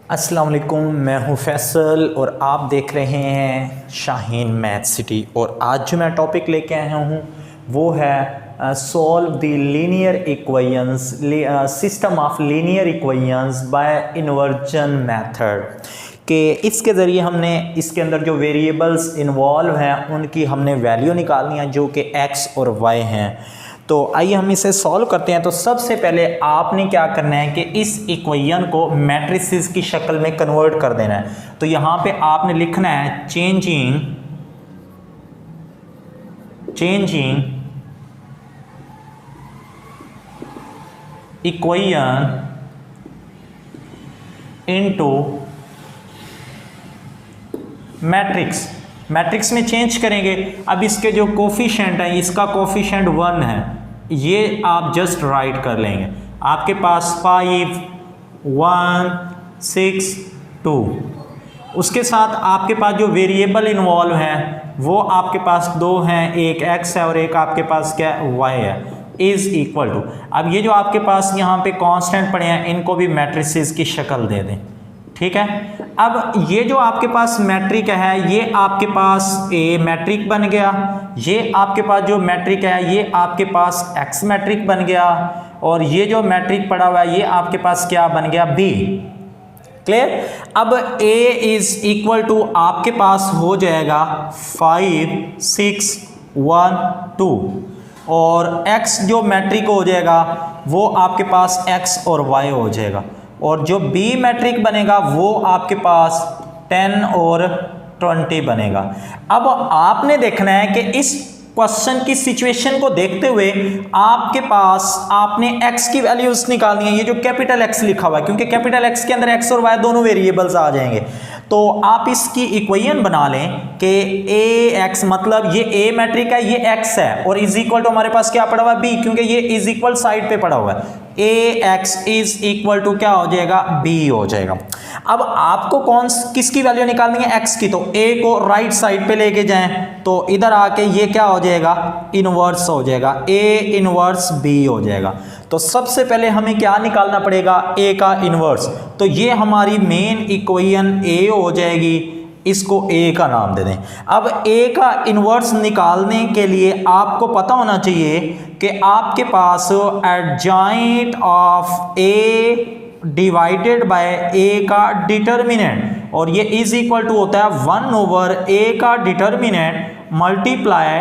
अस्सलाम वालेकुम, मैं हूं फैसल और आप देख रहे हैं शाहीन मैथ सिटी। और आज जो मैं टॉपिक लेके आया हूं वो है solve the linear equations, system of linear equations bye inversion method. कि इसके ज़रिए हमने इसके अंदर जो वेरिएबल्स इन्वॉल्व हैं उनकी हमने वैल्यू निकालनी है जो कि x और y हैं। तो आइए हम इसे सॉल्व करते हैं। तो सबसे पहले आपने क्या करना है कि इस इक्वेशन को मैट्रिसेस की शक्ल में कन्वर्ट कर देना है। तो यहाँ पे आपने लिखना है चेंजिंग इक्वेशन इनटू मैट्रिक्स में चेंज करेंगे। अब इसके जो कोफिशिएंट है, इसका कोफिशिएंट 1 है, ये आप जस्ट राइट कर लेंगे। आपके पास 5 1 6 2। उसके साथ आपके पास जो वेरिएबल इन्वॉल्व हैं वो आपके पास दो हैं, एक x है और एक आपके पास क्या y है, इज इक्वल टू। अब ये जो आपके पास यहाँ पे कांस्टेंट पड़े हैं इनको भी मैट्रिसेस की शक्ल दे दें, ठीक है। अब ये जो आपके पास मैट्रिक है ये आपके पास A मैट्रिक बन गया, ये आपके पास जो मैट्रिक है ये आपके पास X मैट्रिक बन गया, और ये जो मैट्रिक पड़ा हुआ है ये आपके पास क्या बन गया, B। क्लियर। अब A इज इक्वल टू आपके पास हो जाएगा 5 6 1 2, और X जो मैट्रिक हो जाएगा वो आपके पास X और Y हो जाएगा, और जो B मैट्रिक बनेगा वो आपके पास 10 और 20 बनेगा। अब आपने देखना है कि इस क्वेश्चन की सिचुएशन को देखते हुए आपके पास आपने x की वैल्यूज निकालनी है। ये जो कैपिटल X लिखा हुआ है, क्योंकि कैपिटल X के अंदर x और y दोनों वेरिएबल्स आ जाएंगे, तो आप इसकी इक्वेशन बना लें कि ax मतलब ये A मैट्रिक है, ये x है, और इज इक्वल टू हमारे पास क्या पड़ा हुआ है B, क्योंकि ये इज इक्वल साइड पे पड़ा हुआ है। ax इज इक्वल टू क्या हो जाएगा, b हो जाएगा। अब आपको किसकी वैल्यू निकालनी है, x की। तो a को राइट साइड पे लेके जाएं तो इधर आके ये क्या हो जाएगा, इनवर्स हो जाएगा, a इनवर्स b हो जाएगा। तो सबसे पहले हमें क्या निकालना पड़ेगा, a का इनवर्स। तो ये हमारी मेन इक्वेशन a हो जाएगी, इसको a का नाम दे दें। अब a का इन्वर्स निकालने के लिए आपको पता होना चाहिए कि आपके पास adjoint of a divided by a का डिटर्मिनेंट, और ये इज इक्वल टू होता है 1 ओवर a का determinant multiply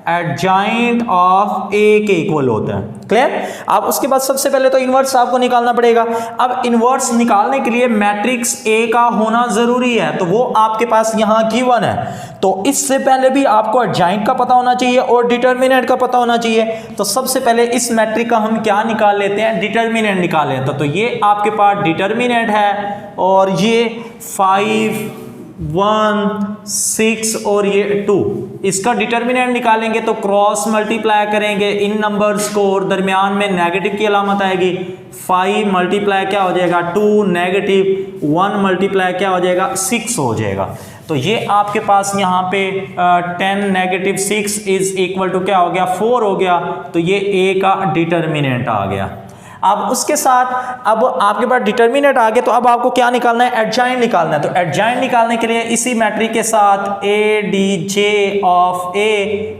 adjoint of a के इक्वल होता है। क्लियर। अब उसके बाद सबसे पहले तो इनवर्स आपको निकालना पड़ेगा। अब इनवर्स निकालने के लिए मैट्रिक्स A का होना जरूरी है, तो वो आपके पास यहाँ गिवन है। तो इससे पहले भी आपको एडजॉइंट का पता होना चाहिए और डिटर्मिनेंट का पता होना चाहिए। तो सबसे पहले इस मैट्रिक का हम क्या निकाल लेते हैं, डिटर्मिनेंट निकाल लेते हैं। तो ये आपके पास डिटर्मिनेंट है, और ये 5 1 6 और ये 2, इसका डिटर्मिनेंट निकालेंगे तो क्रॉस मल्टीप्लाई करेंगे इन नंबर्स को, और दरमियान में नेगेटिव की अलामत आएगी। 5 मल्टीप्लाई क्या हो जाएगा 2 नेगेटिव, 1 मल्टीप्लाई क्या हो जाएगा 6 हो जाएगा। तो ये आपके पास यहाँ पे 10 नेगेटिव 6 इज इक्वल टू क्या हो गया, 4 हो गया। तो ये A का डिटर्मिनेंट आ गया। अब उसके साथ अब आपके पास डिटर्मिनेंट आ गया, तो अब आपको क्या निकालना है, एडजॉइंट निकालना है। तो एडजॉइंट निकालने के लिए इसी मैट्रिक के साथ ADJ ऑफ A,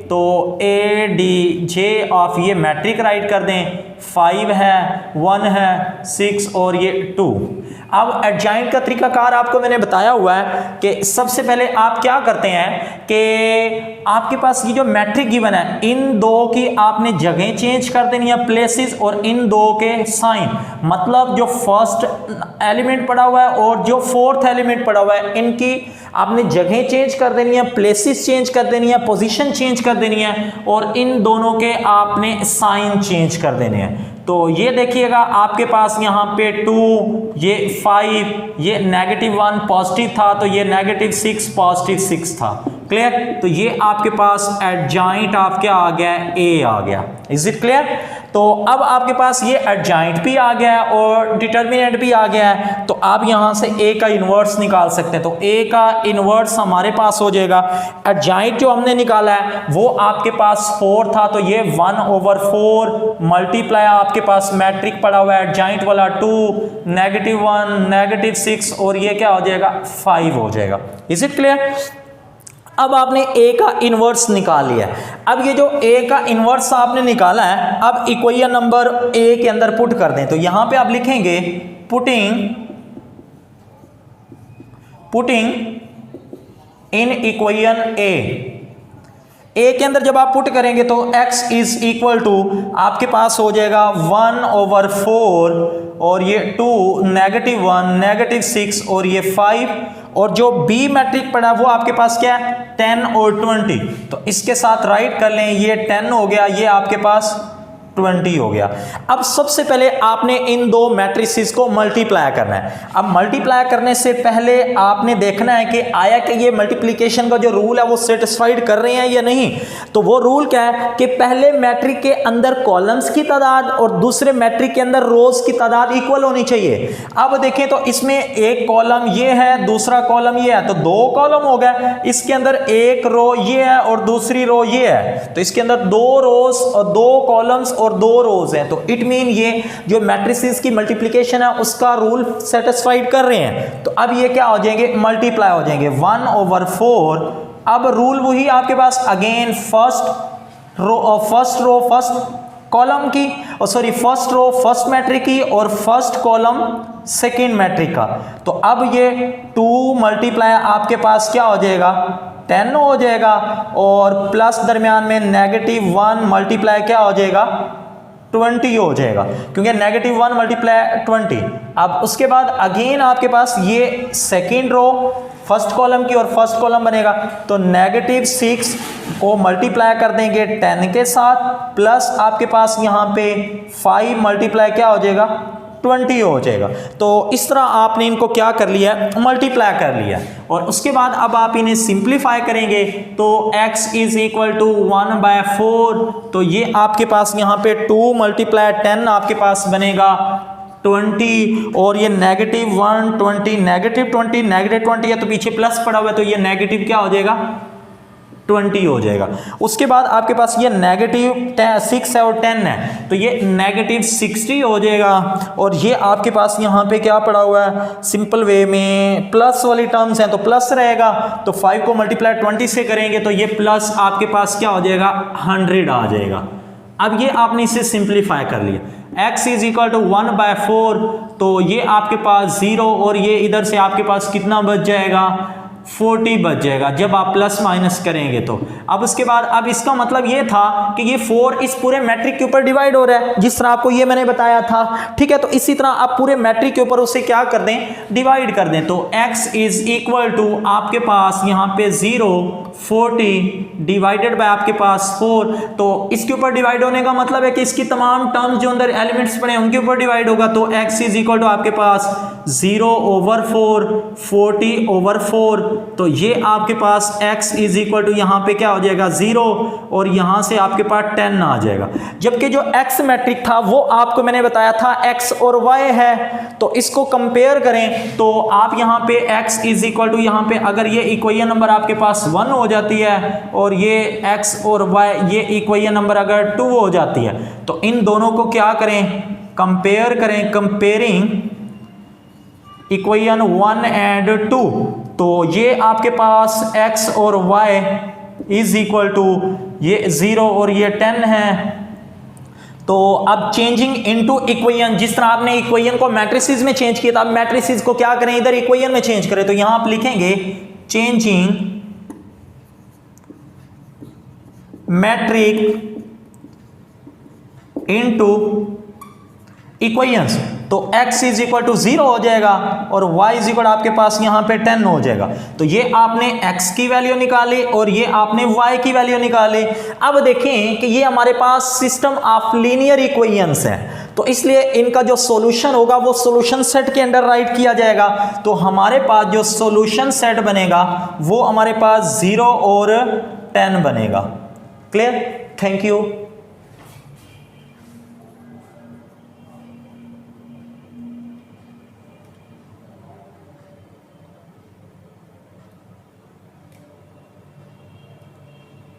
तो ADJ ऑफ ये मैट्रिक राइट कर दें, 5 है 1 है 6 और ये 2। अब एडजॉइंट का तरीकाकार आपको मैंने बताया हुआ है कि सबसे पहले आप क्या करते हैं कि आपके पास ये जो मैट्रिक गिवन है इन दो की आपने जगह चेंज कर देनी है, प्लेसेस, और इन दो के साइन, मतलब जो फर्स्ट एलिमेंट पड़ा हुआ है और जो फोर्थ एलिमेंट पड़ा हुआ है इनकी आपने जगह चेंज कर देनी है, प्लेसेस चेंज कर देनी है, पोजीशन चेंज कर देनी है, और इन दोनों के आपने साइन चेंज कर देने हैं। तो ये देखिएगा आपके पास यहाँ पे 2, ये 5, ये -1 पॉजिटिव था, तो ये -6 पॉजिटिव 6 था। क्लियर। तो ये आपके पास एडजॉइंट ऑफ क्या आ गया, A आ गया। Is it clear. तो अब आपके पास ये एडजॉइंट भी आ गया है और डिटर्मिनेंट भी आ गया है, तो आप यहां से ए का इन्वर्स निकाल सकते हैं। तो ए का इन्वर्स हमारे पास हो जाएगा, एडजॉइंट जो हमने निकाला है वो आपके पास 4 था, तो ये 1/4 मल्टीप्लाई आपके पास मैट्रिक पड़ा हुआ है एडजॉइंट वाला 2, -1, -6 और ये क्या हो जाएगा 5 हो जाएगा। Is it clear? अब आपने ए का इन्वर्स निकाल लिया है। अब ये जो ए का इन्वर्स आपने निकाला है, अब इक्वेशन नंबर ए के अंदर पुट कर दें। तो यहां पे आप लिखेंगे पुटिंग इन इक्वेशन ए के अंदर जब आप पुट करेंगे तो x इज इक्वल टू आपके पास हो जाएगा 1/4 और ये 2, -1, -6 और ये 5, और जो बी मैट्रिक पड़ा वो आपके पास क्या है 10 और 20। तो इसके साथ राइट कर लें, ये 10 हो गया, ये आपके पास 20 हो गया। अब सबसे पहले आपने इन दो मैट्रिसेस को मल्टीप्लाई करना है। अब मल्टीप्लाई करने से पहले आपने देखना है कि आया कि ये मल्टीप्लिकेशन का जो रूल है वो सेटिस्फाइड कर रहे हैं या नहीं। तो वो रूल क्या है कि पहले मैट्रिक के अंदर कॉलम्स की तादाद और दूसरे मैट्रिक के अंदर रोज की तादाद इक्वल होनी चाहिए। अब देखें तो इसमें एक कॉलम ये है, दूसरा कॉलम ये है, तो 2 कॉलम हो गए। इसके अंदर एक रो ये है और दूसरी रो ये है, तो इसके अंदर 2 रोज और 2 कॉलम्स और 2 रोज हैं। तो इट मीन ये जो मैट्रिसेस की मल्टीप्लिकेशन है उसका रूल सेटिस्फाइड कर रहे हैं। तो अब ये क्या हो जाएंगे, मल्टीप्लाई हो जाएंगे 1/4। अब रूल वही आपके पास again first row first column की, और sorry first row first matrix की और फर्स्ट कॉलम सेकेंड मैट्रिक का। तो अब ये 2 मल्टीप्लाई आपके पास क्या हो जाएगा 10 हो जाएगा, और प्लस दरमियान में -1 मल्टीप्लाई क्या हो जाएगा 20 हो जाएगा, क्योंकि -1 मल्टीप्लाई 20। अब उसके बाद अगेन आपके पास ये सेकेंड रो फर्स्ट कॉलम की और फर्स्ट कॉलम बनेगा, तो -6 को मल्टीप्लाई कर देंगे 10 के साथ, प्लस आपके पास यहाँ पे 5 मल्टीप्लाई क्या हो जाएगा 20 हो जाएगा। तो इस तरह आपने इनको क्या कर लिया, मल्टीप्लाई कर लिया। और उसके बाद अब आप इन्हें सिंप्लीफाई करेंगे तो x इज इक्वल टू 1/4, तो ये आपके पास यहाँ पे 2 मल्टीप्लाई 10 आपके पास बनेगा 20, और ये -1 20 -20 है तो पीछे प्लस पड़ा हुआ है, तो ये नेगेटिव क्या हो जाएगा 20 हो जाएगा। उसके बाद आपके पास ये -6 है और 10 है, तो ये -60 हो जाएगा। और ये आपके पास यहाँ पे क्या पड़ा हुआ है, सिंपल वे में प्लस वाली टर्म्स हैं तो प्लस रहेगा, तो 5 को मल्टीप्लाई 20 से करेंगे तो ये प्लस आपके पास क्या हो जाएगा 100 आ जाएगा। अब ये आपने इसे सिंप्लीफाई कर लिया, x इज इक्वल टू 1/4, तो ये आपके पास 0 और ये इधर से आपके पास कितना बच जाएगा 40 बच जाएगा जब आप प्लस माइनस करेंगे तो। अब उसके बाद अब इसका मतलब ये था कि ये 4 इस पूरे मैट्रिक के ऊपर डिवाइड हो रहा है, जिस तरह आपको ये मैंने बताया था, ठीक है। तो इसी तरह आप पूरे मैट्रिक के ऊपर उसे क्या कर दें, डिवाइड कर दें। तो x इज इक्वल टू आपके पास यहाँ पे 0 40 डिवाइडेड बाय आपके पास 4, तो इसके ऊपर डिवाइड होने का मतलब है कि इसकी तमाम टर्म्स जो अंदर एलिमेंट्स पड़े हैं उनके ऊपर डिवाइड होगा। तो x इज इक्वल टू आपके पास 0/4 40/4, तो ये आपके पास x इज इक्वल टू यहाँ पे क्या हो जाएगा 0 और यहाँ से आपके पास 10 आ जाएगा। जबकि जो x मैट्रिक था वो आपको मैंने बताया था x और y है, तो इसको कंपेयर करें तो आप यहाँ पे x इज इक्वल टू यहाँ पे अगर ये इक्वेशन नंबर आपके पास 1 हो जाती है और ये x और y ये इक्वेशन नंबर अगर 2 हो जाती है, तो इन दोनों को क्या करें, कंपेयर करें, कंपेयरिंग इक्वेशन 1 एंड 2, तो ये आपके पास x और y इज इक्वल टू ये 0 और ये 10 है। तो अब चेंजिंग इनटू इक्वेशन, जिस तरह आपने इक्वेशन को मैट्रिसेस में चेंज किया था, अब मैट्रिसेस को क्या करें, इधर इक्वेशन में चेंज करें। तो यहां आप लिखेंगे चेंजिंग मैट्रिक इनटू इक्वेशंस, तो x इज इक्वल टू 0 हो जाएगा और y इज इक्वल आपके पास यहाँ पे 10 हो जाएगा। तो ये आपने x की वैल्यू निकाली और ये आपने y की वैल्यू निकाली। अब देखें कि ये हमारे पास सिस्टम ऑफ लीनियर इक्वेशंस है, तो इसलिए इनका जो सॉल्यूशन होगा वो सॉल्यूशन सेट के अंडर राइट किया जाएगा। तो हमारे पास जो सॉल्यूशन सेट बनेगा वो हमारे पास 0 और 10 बनेगा। क्लियर? Thank you.